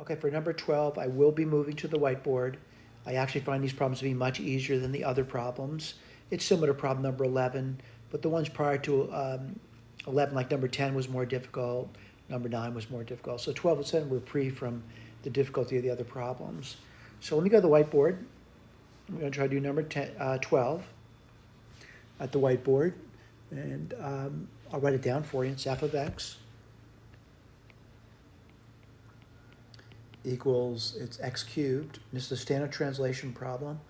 Okay, for number 12, I will be moving to the whiteboard. I actually find these problems to be much easier than the other problems. It's similar to problem number 11, but the ones prior to 11, like number 10 was more difficult, number 9 was more difficult. So 12 and 7 were free from the difficulty of the other problems. So let me go to the whiteboard. I'm going to try to do number 12 at the whiteboard, and I'll write it down for you. It's f of x equals, it's x cubed. This is a standard translation problem.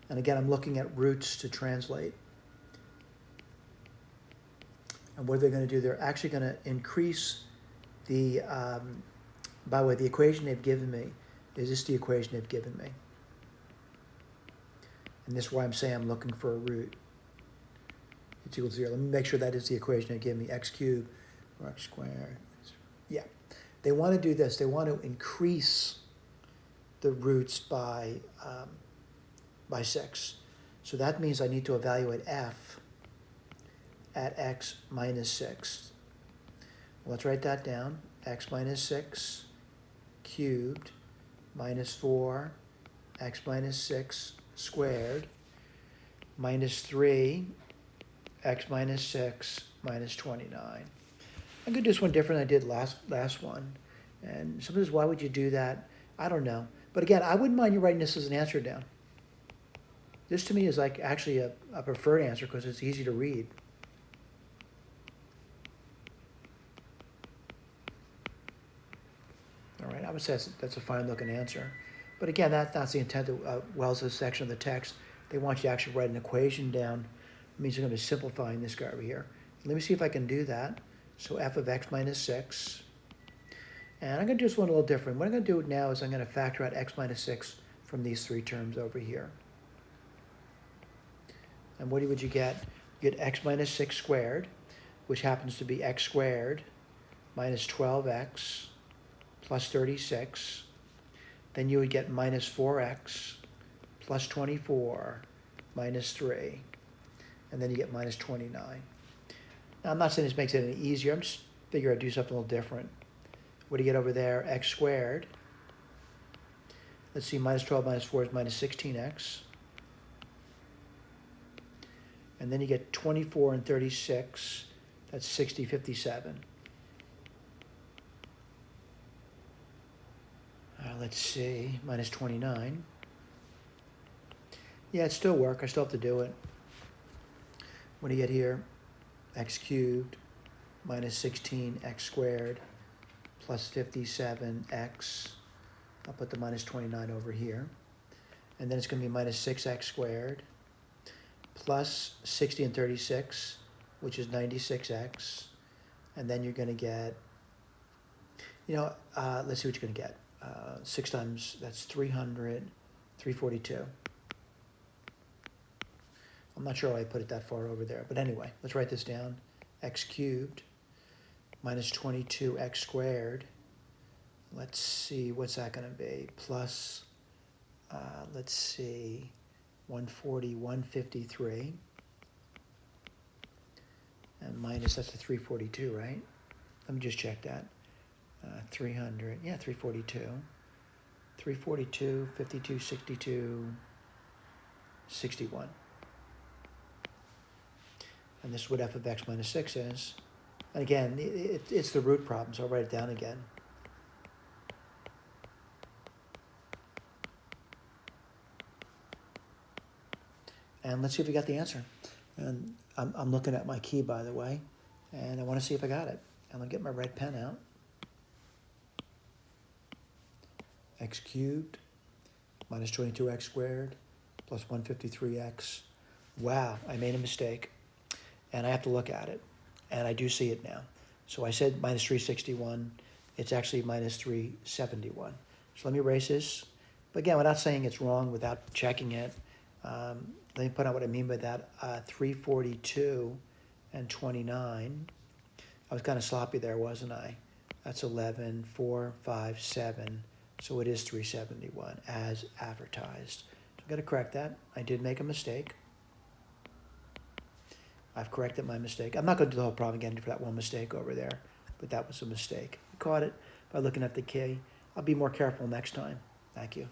And again, I'm looking at roots to translate. And what they're going to do, they're actually going to increase the, by the way, the equation they've given me is this the equation they've given me. And this is why I'm saying I'm looking for a root. It's equal to 0. Let me make sure that is the equation they give me, x cubed or x squared. Yeah. They want to do this. They want to increase the roots by 6. So that means I need to evaluate f at x minus 6. Well, let's write that down. X minus 6 cubed minus 4, x minus 6 squared, minus 3, x minus 6 minus 29. I'm going to do this one different than I did last one. And sometimes, why would you do that? I don't know. But again, I wouldn't mind you writing this as an answer down. This to me is like actually a preferred answer because it's easy to read. All right, I would say that's a fine looking answer. But again, that's the intent of Wells' section of the text. They want you to actually write an equation down. It means they're going to be simplifying this guy over here. Let me see if I can do that. So f of x minus 6. And I'm going to do this one a little different. What I'm going to do now is I'm going to factor out x minus 6 from these three terms over here. And what would you get? You get x minus 6 squared, which happens to be x squared minus 12x plus 36. Then you would get minus 4x plus 24 minus 3. And then you get minus 29. Now, I'm not saying this makes it any easier. I'm just figuring I'd do something a little different. What do you get over there? X squared. Let's see, minus 12 minus 4 is minus 16x. And then you get 24 and 36. That's 60, 57. Let's see, minus 29. Yeah, it still works. I still have to do it. What do you get here? X cubed minus 16x squared plus 57x. I'll put the minus 29 over here. And then it's going to be minus 6x squared plus 60 and 36, which is 96x. And then you're going to get, let's see what you're going to get. 6 times, that's 300, 342. I'm not sure why I put it that far over there. But anyway, let's write this down. X cubed minus 22x squared. Let's see, what's that going to be? Plus, let's see, 140, 153. And minus, that's the 342, right? Let me just check that. 300, yeah, 342. 342, 52, 62, 61. And this is what f of x minus 6 is. And again, it's the root problem, so I'll write it down again. And let's see if we got the answer. And I'm looking at my key, by the way, and I want to see if I got it. I'm going to get my red pen out. X cubed minus 22x squared plus 153x. Wow, I made a mistake. And I have to look at it. And I do see it now. So I said minus 361. It's actually minus 371. So let me erase this. But again, without saying it's wrong, without checking it, let me put out what I mean by that. 342 and 29. I was kind of sloppy there, wasn't I? That's 11, 4, 5, 7. So it is 371 as advertised. So I'm going to correct that. I did make a mistake. I've corrected my mistake. I'm not going to do the whole problem again for that one mistake over there, but that was a mistake. I caught it by looking at the key. I'll be more careful next time. Thank you.